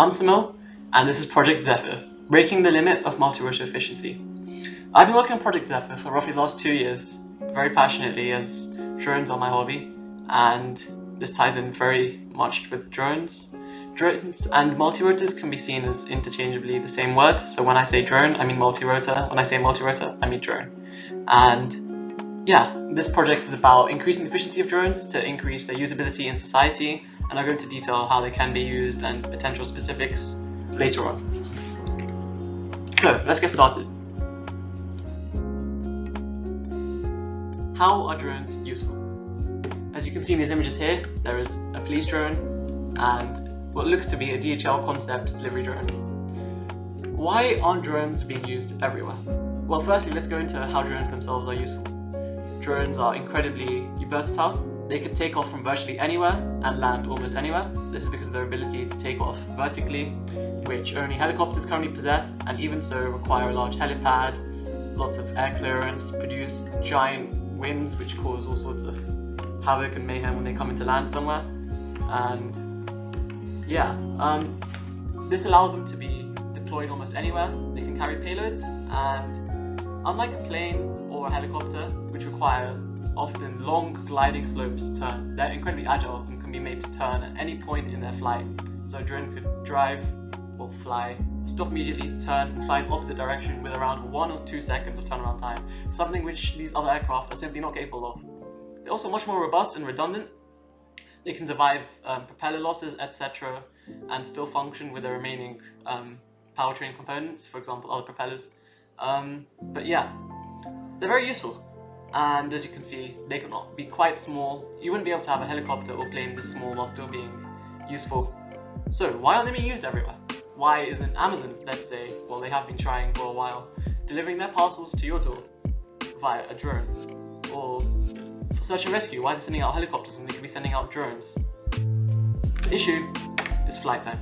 I'm Samil, and this is Project Zephyr, breaking the limit of multi-rotor efficiency. I've been working on Project Zephyr for roughly the last 2 years, very passionately, as drones are my hobby, and this ties in very much with drones. Drones and multi-rotors can be seen as interchangeably the same word, so when I say drone, I mean multi-rotor, when I say multi-rotor, I mean drone. And yeah, this project is about increasing the efficiency of drones to increase their usability in society, and I'll go into detail how they can be used and potential specifics later on. So let's get started. How are drones useful? As you can see in these images here, there is a police drone and what looks to be a DHL concept delivery drone. Why aren't drones being used everywhere? Well, firstly, let's go into how drones themselves are useful. Drones are incredibly versatile. They can take off from virtually anywhere and land almost anywhere. This is because of their ability to take off vertically, which only helicopters currently possess, and even so require a large helipad, lots of air clearance, produce giant winds which cause all sorts of havoc and mayhem when they come into land somewhere. And yeah, this allows them to be deployed almost anywhere. They can carry payloads, and unlike a plane or a helicopter, which require often long gliding slopes to turn, they're incredibly agile and can be made to turn at any point in their flight. So a drone could drive or fly, stop immediately, turn, fly in the opposite direction with around 1 or 2 seconds of turnaround time, something which these other aircraft are simply not capable of. They're also much more robust and redundant. They can survive propeller losses, etc., and still function with the remaining powertrain components, for example, other propellers. But yeah, they're very useful. And as you can see, they can be quite small. You wouldn't be able to have a helicopter or plane this small while still being useful. So why aren't they being used everywhere? Why isn't Amazon, let's say, well, they have been trying for a while, delivering their parcels to your door via a drone? Or for search and rescue, why are they sending out helicopters when they could be sending out drones? The issue is flight time.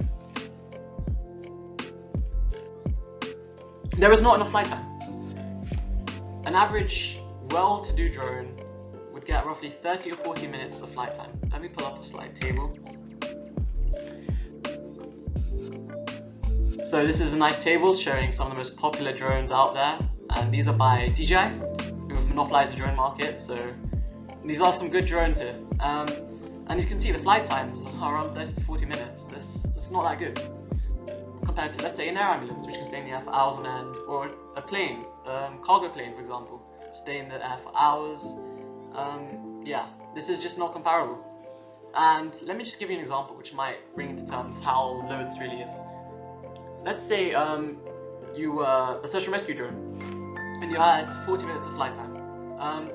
There is not enough flight time. An average well-to-do drone would get roughly 30 or 40 minutes of flight time. Let me pull up the slide table. So this is a nice table showing some of the most popular drones out there, and these are by DJI, who have monopolized the drone market. So these are some good drones here. And you can see the flight times are around 30 to 40 minutes. It's not that good compared to, let's say, an air ambulance, which can stay in the air for hours on end, or a plane, cargo plane, for example, stay in the air for hours. Yeah, this is just not comparable. And let me just give you an example which might bring into terms how low this really is. Let's say you were a search and rescue drone and you had 40 minutes of flight time.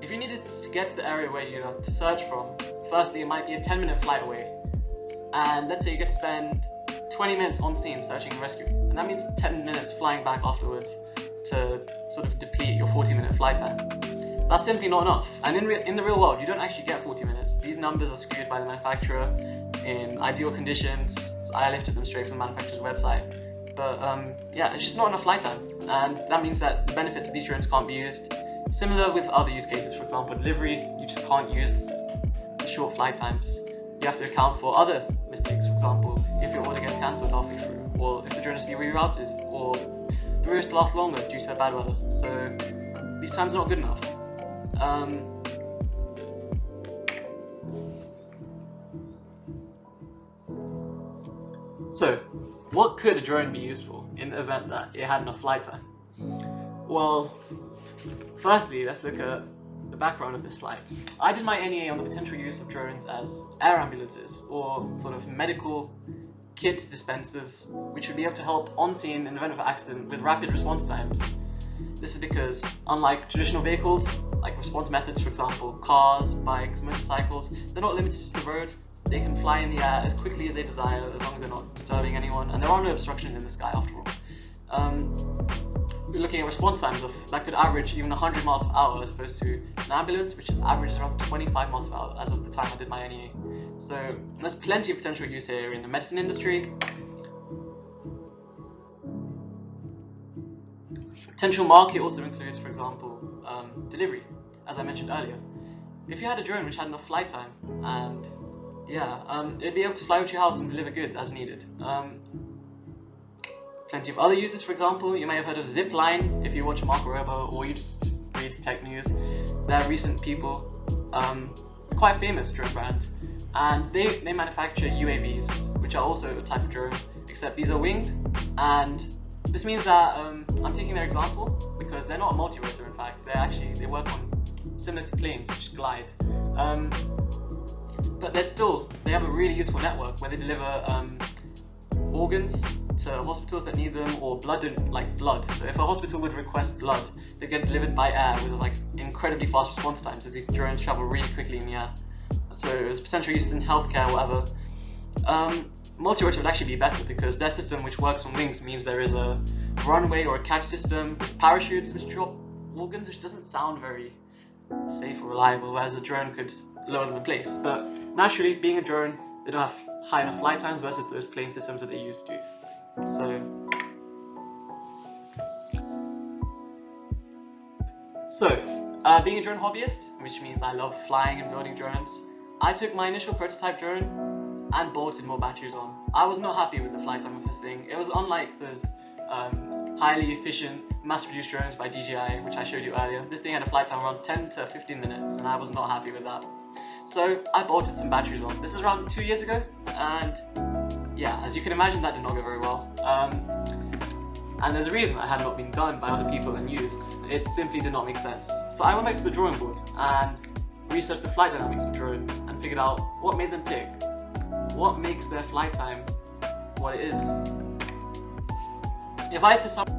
If you needed to get to the area where you have to search from, firstly it might be a 10-minute flight away, and let's say you get to spend 20 minutes on scene searching and rescuing, and that means 10 minutes flying back afterwards to sort of deplete your 40-minute flight time. That's simply not enough, and in the real world you don't actually get 40 minutes. These numbers are skewed by the manufacturer. In ideal conditions, I lifted them straight from the manufacturer's website, but yeah, it's just not enough flight time, and that means that the benefits of these drones can't be used. Similar with other use cases, for example delivery, you just can't use short flight times. You have to account for other mistakes, for example, if your order gets cancelled halfway through, or if the drone has to be rerouted, or the route has to last longer due to bad weather. So these times are not good enough. So what could a drone be used for in the event that it had enough flight time? Well, firstly, let's look at the background of this slide. I did my NEA on the potential use of drones as air ambulances, or sort of medical kit dispensers, which would be able to help on scene in the event of an accident with rapid response times. This is because, unlike traditional vehicles, like response methods, for example, cars, bikes, motorcycles, they're not limited to the road. They can fly in the air as quickly as they desire, as long as they're not disturbing anyone, and there are no obstructions in the sky after all. We're looking at response times that could average even 100 miles per hour, as opposed to an ambulance, which averages around 25 miles per hour as of the time I did my NEA. So there's plenty of potential use here in the medicine industry. Potential market also includes, for example, delivery, as I mentioned earlier. If you had a drone which had enough flight time and it'd be able to fly over to your house and deliver goods as needed. Plenty of other uses, for example, you may have heard of Zipline if you watch Marco Robo or you just read tech news. They're recent people, quite famous drone brand, and they manufacture UAVs, which are also a type of drone, except these are winged, and this means that I'm taking their example because they're not a multi-rotor. In fact, they work on similar to planes, which glide, but they have a really useful network where they deliver organs to hospitals that need them, or blood. So if a hospital would request blood, they get delivered by air with like incredibly fast response times, as these drones travel really quickly in the air. So there's potential uses in healthcare or whatever. Multi-rotor would actually be better because their system, which works on wings, means there is a runway or a catch system with parachutes which drop organs, which doesn't sound very safe or reliable, whereas a drone could lower them in place. But naturally, being a drone, they don't have high enough flight times versus those plane systems that they used to. So, being a drone hobbyist, which means I love flying and building drones, I took my initial prototype drone and bolted more batteries on. I was not happy with the flight time of this thing. It was unlike those highly efficient mass-produced drones by DJI, which I showed you earlier. This thing had a flight time around 10 to 15 minutes, and I was not happy with that. So I bolted some batteries on. This is around 2 years ago, and yeah, as you can imagine, that did not go very well. And there's a reason that had not been done by other people and used. It simply did not make sense. So I went back to the drawing board and researched the flight dynamics of drones and figured out what made them tick. What makes their flight time what it is. If I had to summarize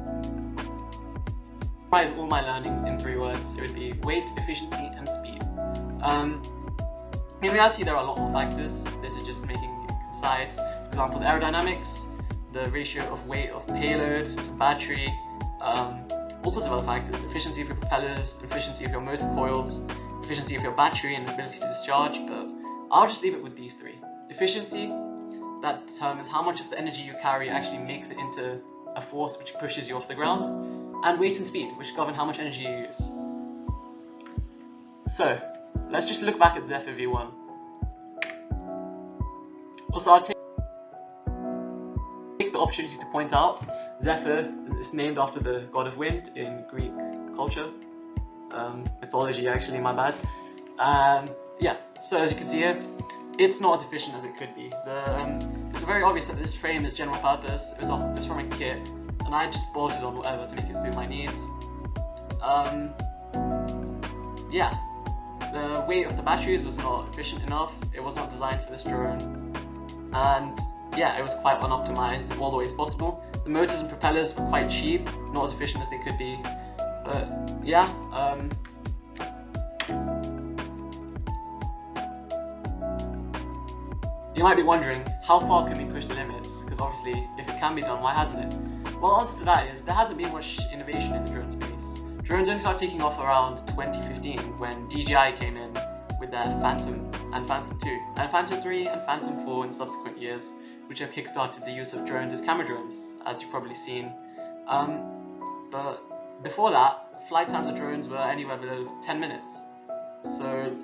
all my learnings in 3 words, it would be weight, efficiency, and speed. In reality, there are a lot more factors. This is just making it concise. For example, the aerodynamics, the ratio of weight of payload to battery, all sorts of other factors. The efficiency of your propellers, the efficiency of your motor coils, efficiency of your battery and its ability to discharge, but I'll just leave it with these 3. Efficiency, that determines how much of the energy you carry actually makes it into a force which pushes you off the ground, and weight and speed, which govern how much energy you use. So, let's just look back at Zephyr V1. Also, I'll take the opportunity to point out, Zephyr is named after the god of wind in Greek culture, mythology actually, my bad. Yeah, so as you can see here, it's not as efficient as it could be. It's very obvious that this frame is general purpose. It's from a kit, and I just bolted on whatever to make it suit my needs. Yeah, the weight of the batteries was not efficient enough. It was not designed for this drone, and yeah, it was quite unoptimized in all the ways possible. The motors and propellers were quite cheap, not as efficient as they could be, but yeah. You might be wondering, how far can we push the limits? Because obviously, if it can be done, why hasn't it? Well, the answer to that is, there hasn't been much innovation in the drone space. Drones only started taking off around 2015, when DJI came in with their Phantom and Phantom 2, and Phantom 3 and Phantom 4 in subsequent years, which have kickstarted the use of drones as camera drones, as you've probably seen. But before that, flight times of drones were anywhere below 10 minutes. So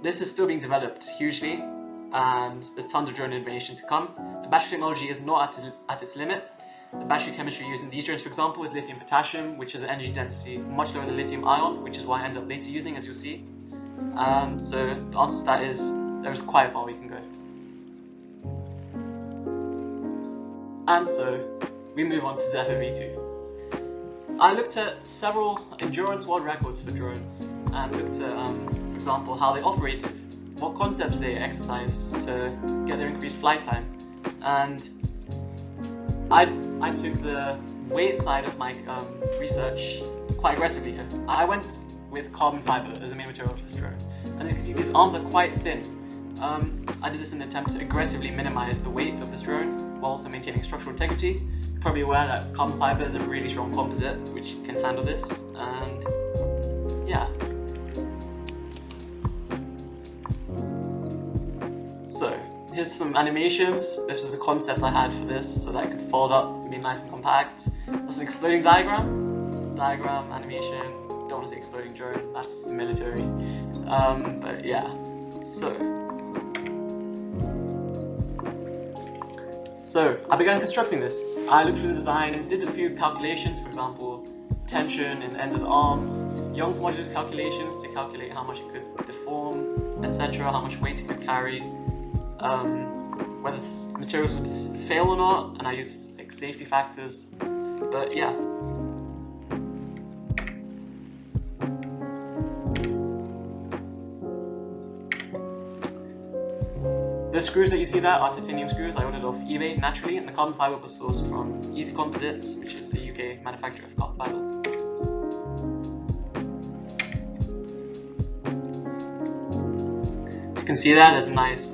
this is still being developed hugely, and there's tons of drone innovation to come. The battery technology is not at its limit. The battery chemistry used in these drones, for example, is lithium potassium, which has an energy density much lower than lithium ion, which is what I end up later using, as you'll see. So the answer to that is, there is quite far we can go. And so we move on to Zephyr V2. I looked at several endurance world records for drones and looked at, for example, how they operated, what concepts they exercised to get their increased flight time. And I took the weight side of my research quite aggressively here. I went with carbon fiber as the main material of this drone. And as you can see, these arms are quite thin. I did this in an attempt to aggressively minimize the weight of this drone while also maintaining structural integrity. You're probably aware that carbon fiber is a really strong composite which can handle this, and yeah. So here's some animations. This was a concept I had for this so that it could fold up and be nice and compact. That's an exploding diagram animation. Don't want to say exploding drone, that's military. But yeah, so So I began constructing this. I looked through the design and did a few calculations, for example, tension in the ends of the arms, Young's modulus calculations to calculate how much it could deform, etc., how much weight it could carry, whether the materials would fail or not, and I used like safety factors. But yeah. The screws that you see there are titanium screws I ordered off eBay naturally, and the carbon fibre was sourced from Easy Composites, which is a UK manufacturer of carbon fibre. As you can see there's a nice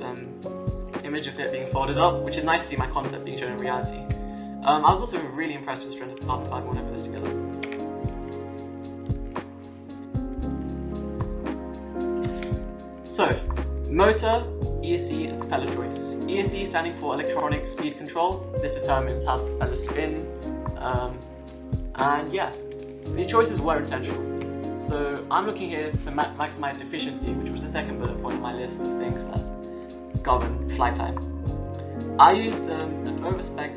image of it being folded up, which is nice to see my concept being shown in reality. I was also really impressed with the strength of the carbon fibre when I put this together. So, motor, ESC and propeller choice. ESC standing for electronic speed control. This determines how the propellers spin. And yeah, these choices were intentional. So I'm looking here to maximize efficiency, which was the second bullet point on my list of things that govern flight time. I used an overspec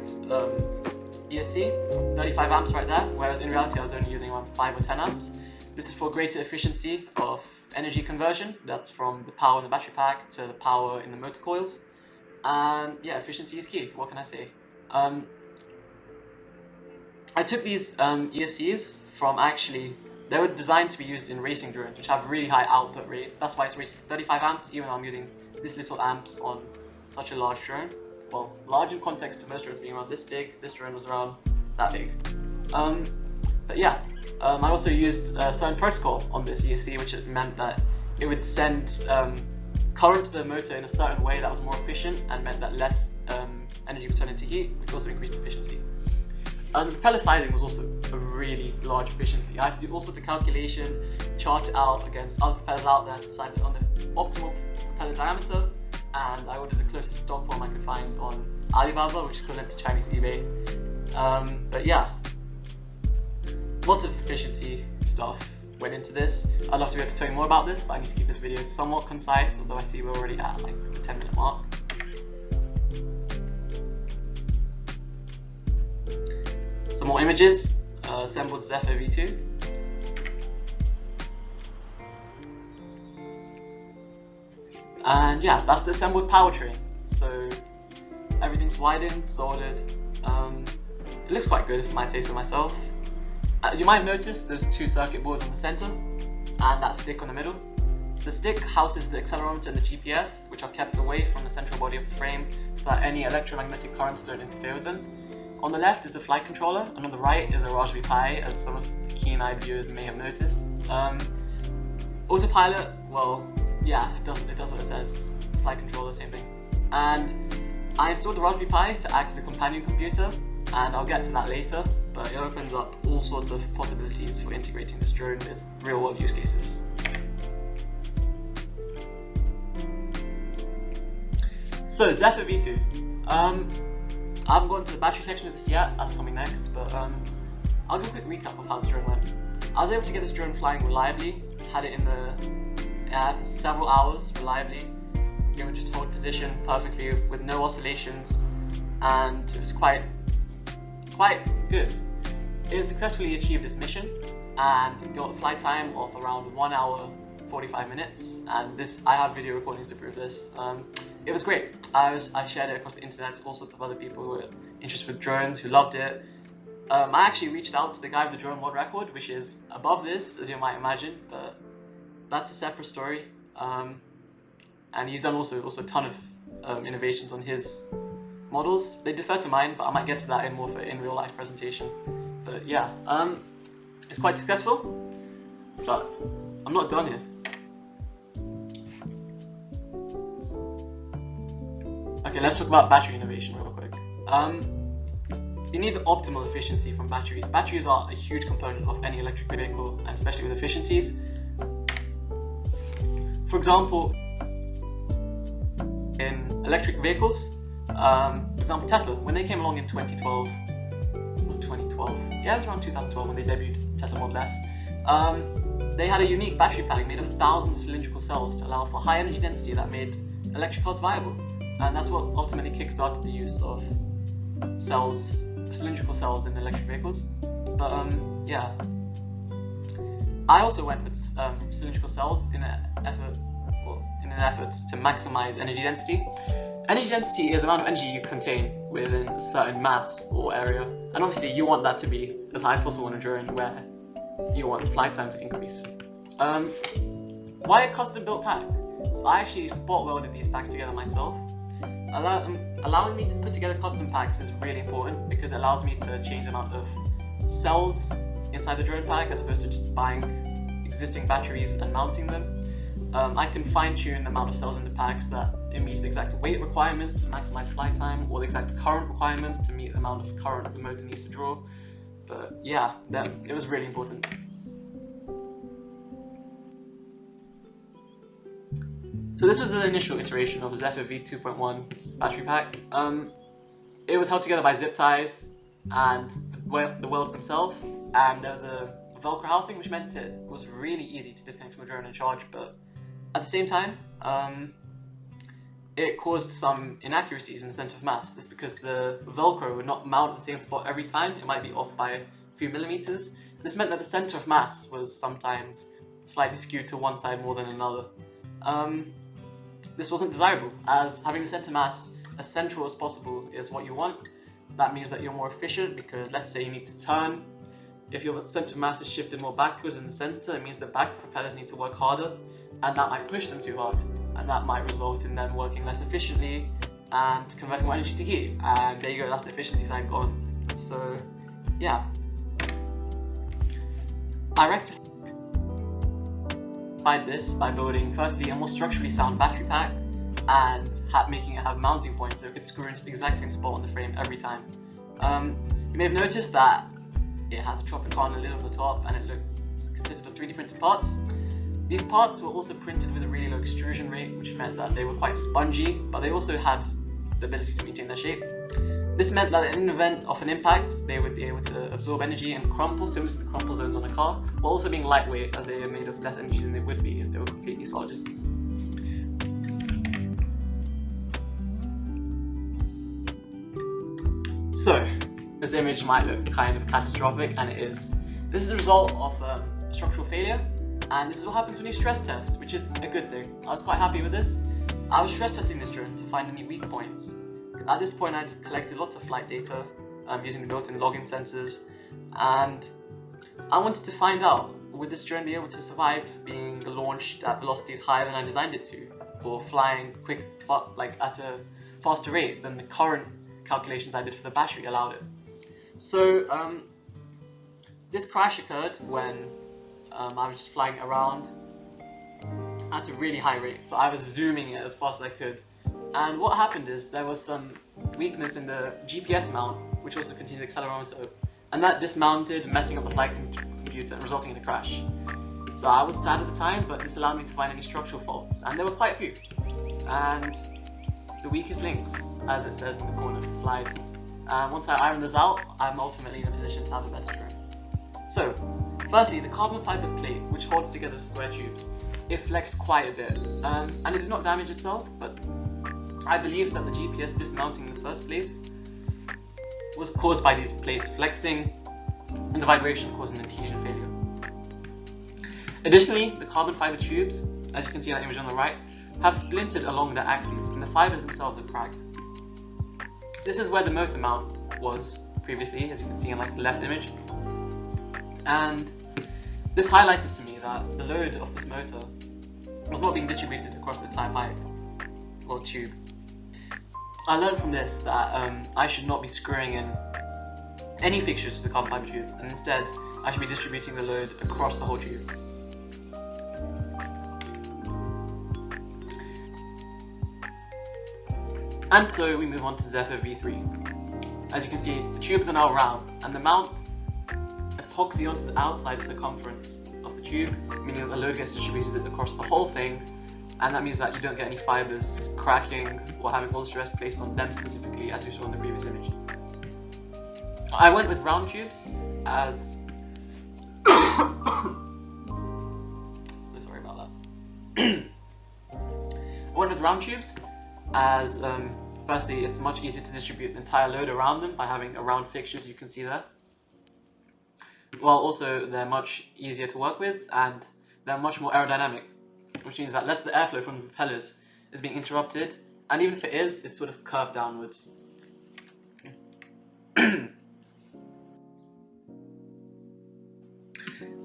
ESC, 35 amps right there, whereas in reality I was only using around 5 or 10 amps. This is for greater efficiency of energy conversion. That's from the power in the battery pack to the power in the motor coils. And yeah, efficiency is key. What can I say? I took these ESCs from they were designed to be used in racing drones, which have really high output rates. That's why it's rated for 35 amps, even though I'm using this little amps on such a large drone. Well, large in context to most drones being around this big. This drone was around that big. But yeah. I also used a certain protocol on this ESC, which meant that it would send current to the motor in a certain way that was more efficient and meant that less energy was turned into heat, which also increased efficiency. The propeller sizing was also a really large efficiency. I had to do all sorts of calculations, chart it out against other propellers out there to decide on the optimal propeller diameter, and I ordered the closest stock form I could find on Alibaba, which is equivalent to Chinese eBay. But yeah. Lots of efficiency stuff went into this. I'd love to be able to tell you more about this, but I need to keep this video somewhat concise, although I see we're already at like the 10-minute mark. Some more images. Assembled Zephyr V2. And yeah, that's the assembled powertrain. So everything's widened, soldered. It looks quite good, if I might say so myself. You might have noticed there's 2 circuit boards in the center and that stick on the middle. The stick houses the accelerometer and the GPS, which are kept away from the central body of the frame so that any electromagnetic currents don't interfere with them. On the left is the flight controller, and on the right is a Raspberry Pi, as some of the keen-eyed viewers may have noticed. Autopilot, well, yeah, it does what it says. Flight controller, same thing. And I installed the Raspberry Pi to act as a companion computer, and I'll get to that later. But it opens up all sorts of possibilities for integrating this drone with real-world use cases. So, Zephyr V2. I haven't gone to the battery section of this yet, that's coming next, but I'll give a quick recap of how this drone went. I was able to get this drone flying reliably, had it in the air for several hours reliably. It would just hold position perfectly with no oscillations, and it was quite good. It successfully achieved its mission and it got a flight time of around 1 hour 45 minutes, and I have video recordings to prove this. It was great. I shared it across the internet to all sorts of other people who were interested with drones, who loved it. I actually reached out to the guy with the drone world record, which is above this, as you might imagine, but that's a separate story. And he's done also a ton of innovations on his models. They defer to mine, but I might get to that in more of an in real life presentation. But yeah, it's quite successful, but I'm not done here. Okay, let's talk about battery innovation real quick. You need the optimal efficiency from batteries. Batteries are a huge component of any electric vehicle, and especially with efficiencies. For example, in electric vehicles, for example Tesla, when they came along in 2012, yeah, it was around 2012 when they debuted the Tesla Model S, they had a unique battery pack made of thousands of cylindrical cells to allow for high energy density that made electric cars viable. And that's what ultimately kickstarted the use of cells, cylindrical cells in electric vehicles. But yeah, I also went with cylindrical cells in an effort to maximize energy density. Energy density is the amount of energy you contain within a certain mass or area, and obviously you want that to be as high as possible in a drone where you want the flight time to increase. Why a custom built pack? So I actually spot welded these packs together myself. Allowing me to put together custom packs is really important because it allows me to change the amount of cells inside the drone pack as opposed to just buying existing batteries and mounting them. I can fine-tune the amount of cells in the packs that it meets the exact weight requirements to maximize flight time, or the exact current requirements to meet the amount of current the motor needs to draw. But yeah, it was really important. So this was the initial iteration of Zephyr V2.1 battery pack. It was held together by zip ties and the welds themselves, and there was a Velcro housing, which meant it was really easy to disconnect from the drone and charge, but at the same time, it caused some inaccuracies in the center of mass. This is because the Velcro would not mount at the same spot every time. It might be off by a few millimeters. This meant that the center of mass was sometimes slightly skewed to one side more than another. This wasn't desirable, as having the center mass as central as possible is what you want. That means that you're more efficient because let's say you need to turn. If your center of mass is shifted more backwards than the center, it means the back propellers need to work harder, and that might push them too hard, and that might result in them working less efficiently and converting more energy to heat, and there you go, that's the efficiency side gone. So yeah, I rectified this by building firstly a more structurally sound battery pack and making it have mounting points so it could screw into the exact same spot on the frame every time. You may have noticed that it has a Tropicana lid on the top and it consisted of 3D printed parts. These parts were also printed with a really low extrusion rate, which meant that they were quite spongy, but they also had the ability to maintain their shape. This meant that in the event of an impact, they would be able to absorb energy and crumple, similar to the crumple zones on a car, while also being lightweight as they are made of less energy than they would be if they were completely solid. So, this image might look kind of catastrophic, and it is. This is a result of structural failure, and this is what happens when you stress test, which is a good thing. I was quite happy with this. I was stress testing this drone to find any weak points. At this point, I'd collected lots of flight data using the built-in logging sensors, and I wanted to find out, would this drone be able to survive being launched at velocities higher than I designed it to, or flying at a faster rate than the current calculations I did for the battery allowed it. So this crash occurred when I was just flying around at a really high rate, so I was zooming it as fast as I could. And what happened is there was some weakness in the GPS mount, which also contains the accelerometer, and that dismounted, messing up the flight computer and resulting in a crash. So I was sad at the time, but this allowed me to find any structural faults, and there were quite a few. And the weakest links, as it says in the corner of the slide. And once I iron those out, I'm ultimately in a position to have a better drone. So, firstly, the carbon fiber plate, which holds together the square tubes, it flexed quite a bit, and it did not damage itself, but I believe that the GPS dismounting in the first place was caused by these plates flexing and the vibration causing an adhesion failure. Additionally, the carbon fiber tubes, as you can see in that image on the right, have splintered along their axes and the fibers themselves are cracked. This is where the motor mount was previously, as you can see in the left image, and this highlighted to me that the load of this motor was not being distributed across the entire pipe or tube. I learned from this that I should not be screwing in any fixtures to the carbon fiber tube, and instead I should be distributing the load across the whole tube. And so we move on to Zephyr V3. As you can see, the tubes are now round, and the mounts epoxy onto the outside circumference of the tube, meaning that the load gets distributed across the whole thing, and that means that you don't get any fibers cracking or having all the stress placed on them specifically, as we saw in the previous image. I went with round tubes as so sorry about that. I went with round tubes as Firstly, it's much easier to distribute the entire load around them by having a round fixtures you can see there. While also they're much easier to work with and they're much more aerodynamic, which means that less of the airflow from the propellers is being interrupted, and even if it is, it's sort of curved downwards.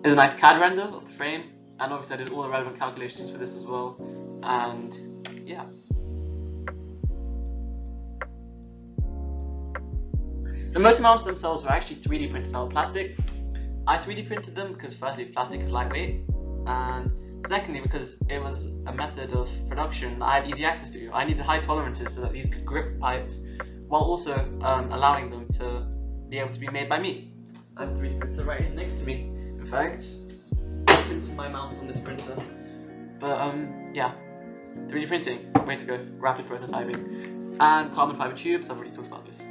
There's a nice CAD render of the frame, and obviously I did all the relevant calculations for this as well, and yeah. The motor mounts themselves were actually 3D printed out of plastic. I 3D printed them because firstly plastic is lightweight, and secondly because it was a method of production that I had easy access to. I needed high tolerances so that these could grip the pipes while also allowing them to be able to be made by me. I have a 3D printer right here next to me. In fact, this is my mounts on this printer. But yeah, 3D printing, way to go, rapid prototyping. And carbon fiber tubes, I've already talked about this.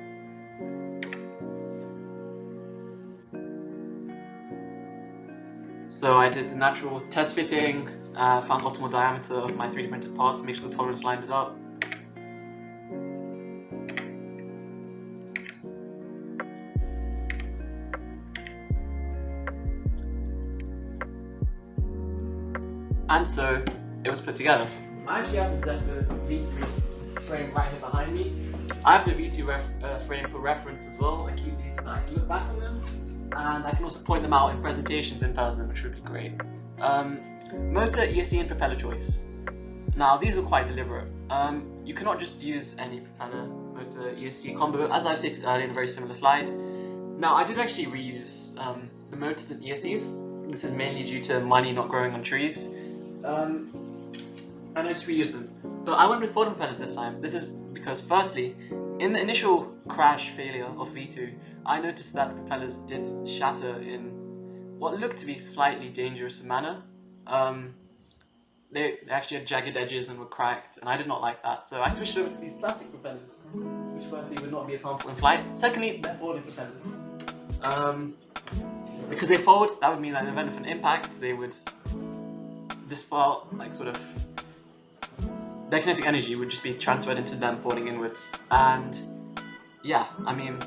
So I did the natural test fitting, found optimal diameter of my 3D printed parts to make sure the tolerance lined it up. And so it was put together. I actually have the Zephyr V3 frame right here behind me. I have the V2 frame for reference as well. I keep these so that I can look back on them, and I can also point them out in presentations in person, which would be great. Motor, ESC, and propeller choice. Now these were quite deliberate. You cannot just use any propeller, motor, ESC combo, as I've stated earlier in a very similar slide. Now I did actually reuse the motors and ESCs. This is mainly due to money not growing on trees. And I just reused them. But I went with folding propellers this time. This is because firstly, in the initial crash failure of V2, I noticed that the propellers did shatter in what looked to be slightly dangerous manner. They actually had jagged edges and were cracked, and I did not like that. So I switched over to these plastic propellers, which firstly would not be as harmful in flight. Secondly, they're folding propellers. Because they fold, that would mean that in the event of an impact, they would dispel, like sort of, their kinetic energy would just be transferred into them folding inwards. And yeah, I mean,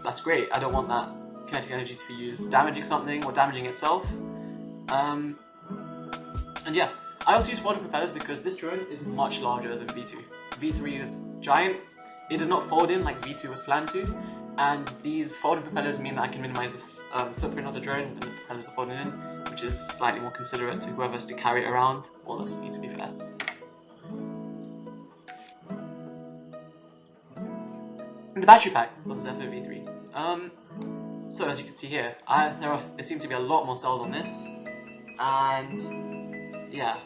that's great. I don't want that kinetic energy to be used damaging something or damaging itself. And yeah, I also use folding propellers because this drone is much larger than V2. V3 is giant. It does not fold in like V2 was planned to, and these folding propellers mean that I can minimize the footprint of the drone and the propellers are folding in, which is slightly more considerate to whoever has to carry it around, or that's me to be fair. The battery packs of Zephyr V3. So as you can see here, there seem to be a lot more cells on this, and yeah,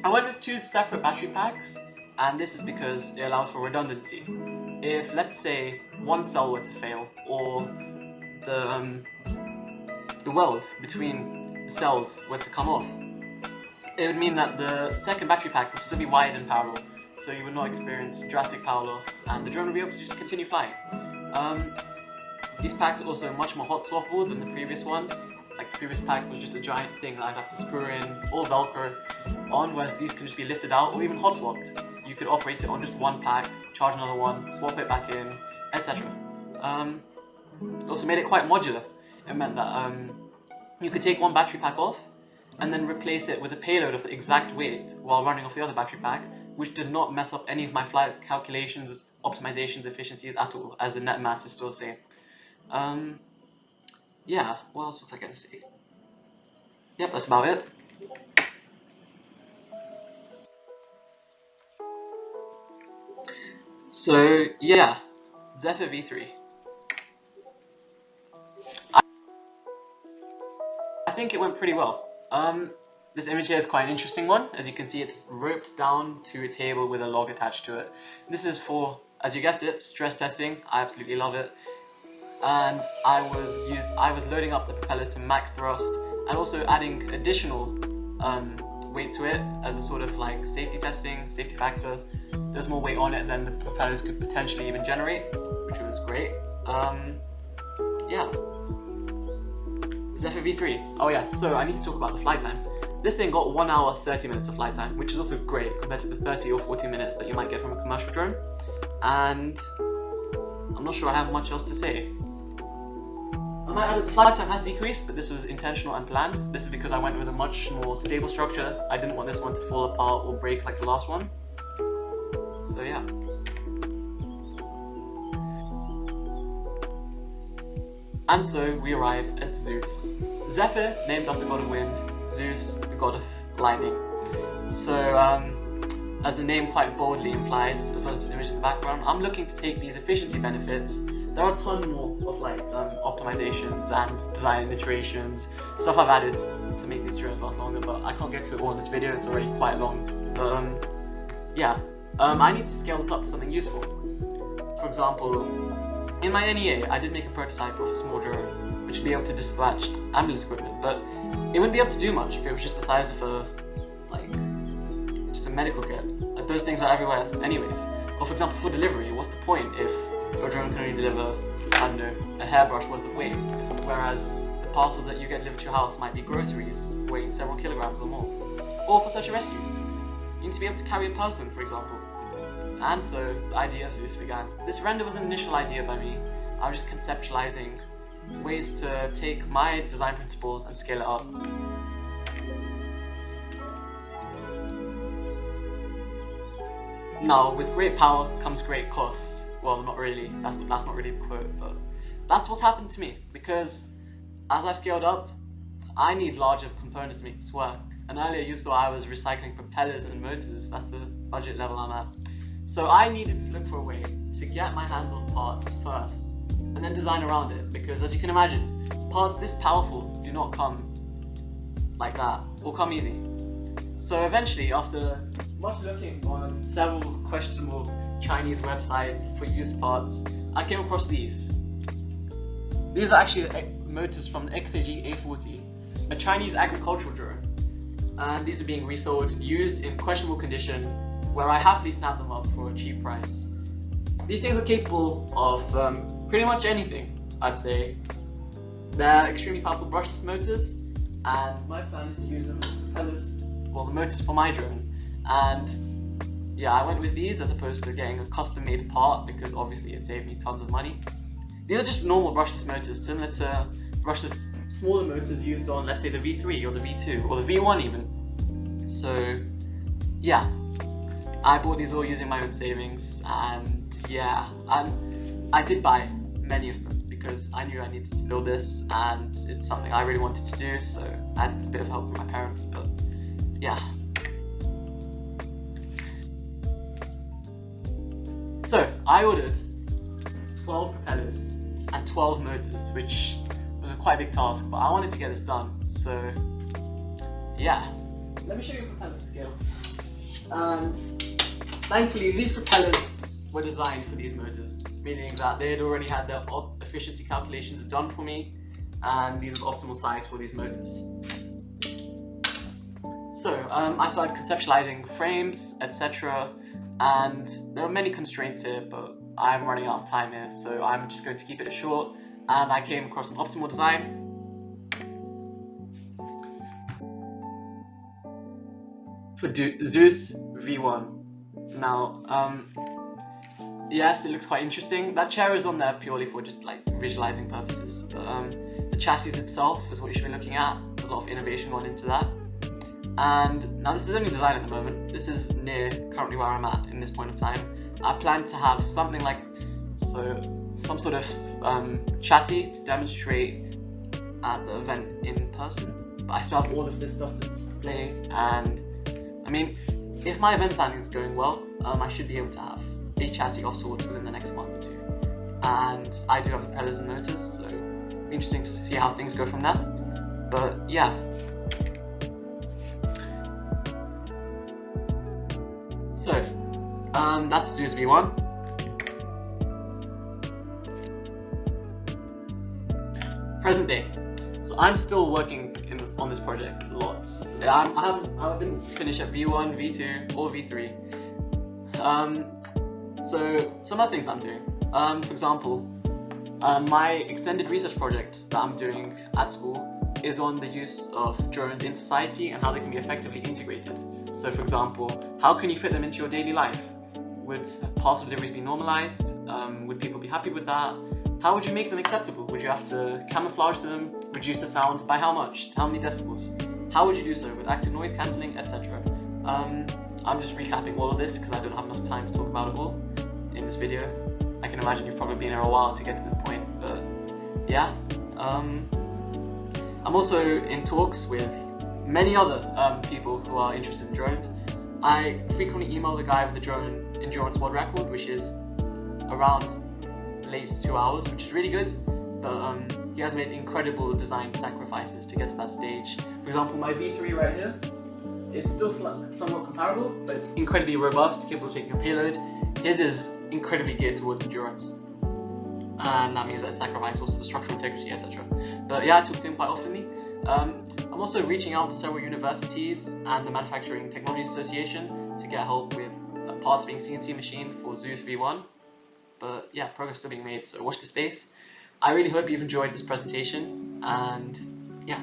I went with 2 separate battery packs, and this is because it allows for redundancy. If, let's say, one cell were to fail, or the weld between the cells were to come off, it would mean that the second battery pack would still be wired in parallel, so you would not experience drastic power loss, and the drone would be able to just continue flying. These packs are also much more hot swappable than the previous ones. Like the previous pack was just a giant thing that I'd have to screw in or Velcro on, whereas these can just be lifted out or even hot swapped. You could operate it on just one pack, charge another one, swap it back in, etc. It also made it quite modular. It meant that you could take one battery pack off and then replace it with a payload of the exact weight while running off the other battery pack, which does not mess up any of my flight calculations, optimizations, efficiencies at all, as the net mass is still the same. Yeah, what else was I going to say? Yep, that's about it. So yeah, Zephyr V3. I think it went pretty well. This image here is quite an interesting one. As you can see, it's roped down to a table with a log attached to it. This is for, as you guessed it, stress testing. I absolutely love it. And I was loading up the propellers to max thrust and also adding additional weight to it as a sort of like safety factor. There's more weight on it than the propellers could potentially even generate, which was great. Yeah. Zephyr V3. Oh yeah, so I need to talk about the flight time. This thing got 1 hour 30 minutes of flight time, which is also great compared to the 30 or 40 minutes that you might get from a commercial drone. and I'm not sure I have much else to say. I might add that the flight time has decreased, but this was intentional and planned. This is because I went with a much more stable structure. I didn't want this one to fall apart or break like the last one. So yeah. And so we arrive at Zeus. Zephyr, named after the god of wind, Zeus, the god of lightning. So, as the name quite boldly implies, as well as this image in the background, I'm looking to take these efficiency benefits. There are a ton more of like optimizations and design iterations, stuff I've added to make these drones last longer, but I can't get to it all in this video, it's already quite long. But yeah, I need to scale this up to something useful. For example, in my NEA, I did make a prototype of a small drone, which would be able to dispatch ambulance equipment, but it wouldn't be able to do much if it was just the size of a medical kit. Like, those things are everywhere anyways. Or for example, for delivery, what's the point if your drone can only deliver, I don't know, a hairbrush worth of weight, whereas the parcels that you get delivered to your house might be groceries weighing several kilograms or more. Or for such a rescue, you need to be able to carry a person, for example. And so the idea of Zeus began. This render was an initial idea by me. I was just conceptualizing ways to take my design principles and scale it up. Now, with great power comes great cost. Well, not really, that's not really the quote, but that's what's happened to me, because as I've scaled up, I need larger components to make this work. And earlier you saw I was recycling propellers and motors, that's the budget level I'm at. So I needed to look for a way to get my hands on parts first, and then design around it, because as you can imagine, parts this powerful do not come like that, or come easy. So eventually, after much looking on several questionable Chinese websites for used parts, I came across these. These are actually motors from the XAG A40, a Chinese agricultural drone. And these are being resold, used in questionable condition, where I happily snapped them up for a cheap price. These things are capable of pretty much anything, I'd say. They're extremely powerful brushless motors, and my plan is to use them as propellers, well, the motors for my drone. And yeah, I went with these as opposed to getting a custom made part, because obviously it saved me tons of money. These are just normal brushless motors, similar to brushless smaller motors used on, let's say, the V3 or the V2 or the V1 even. So yeah, I bought these all using my own savings, and yeah, I did buy many of them because I knew I needed to build this, and it's something I really wanted to do, so I had a bit of help from my parents, but yeah. So I ordered 12 propellers and 12 motors, which was a quite big task, but I wanted to get this done, so yeah. Let me show you a propeller scale. And thankfully these propellers were designed for these motors, meaning that they had already had their efficiency calculations done for me, and these are the optimal size for these motors. So I started conceptualizing frames, etc. And there are many constraints here, but I'm running out of time here, so I'm just going to keep it short. And I came across an optimal design. For Zeus V1. Now, yes, it looks quite interesting. That chair is on there purely for just like visualizing purposes. But the chassis itself is what you should be looking at. A lot of innovation gone into that. And now this is only design at the moment. This is near currently where I'm at in this point of time. I plan to have something like some sort of chassis to demonstrate at the event in person. But I still have all of this stuff to display, and I mean, if my event planning is going well, I should be able to have a chassis of sorts within the next month or two. And I do have the propellers and motors, so it'll be interesting to see how things go from there. But yeah. So, that's Zeus V1. Present day. So I'm still working on this project lots. I didn't finish at V1, V2, or V3. So some other things I'm doing. For example, my extended research project that I'm doing at school is on the use of drones in society and how they can be effectively integrated. So for example, how can you fit them into your daily life? Would parcel deliveries be normalized? Would people be happy with that? How would you make them acceptable? Would you have to camouflage them, reduce the sound? By how much? How many decibels? How would you do so with active noise cancelling, etc.? I'm just recapping all of this because I don't have enough time to talk about it all in this video. I can imagine you've probably been here a while to get to this point, but yeah. I'm also in talks with many other people who are interested in drones. I frequently email the guy with the drone endurance world record, which is around late 2 hours, which is really good, but he has made incredible design sacrifices to get to that stage. For example, my V3 right here, it's still somewhat comparable, but it's incredibly robust, capable of taking a payload. His is incredibly geared towards endurance, and that means that it sacrifices also the structural integrity, etc. But yeah, I talk to him quite often. I'm also reaching out to several universities and the Manufacturing Technologies Association to get help with parts being CNC machined for Zeus V1. But yeah, progress still being made, so watch the space. I really hope you've enjoyed this presentation, and yeah.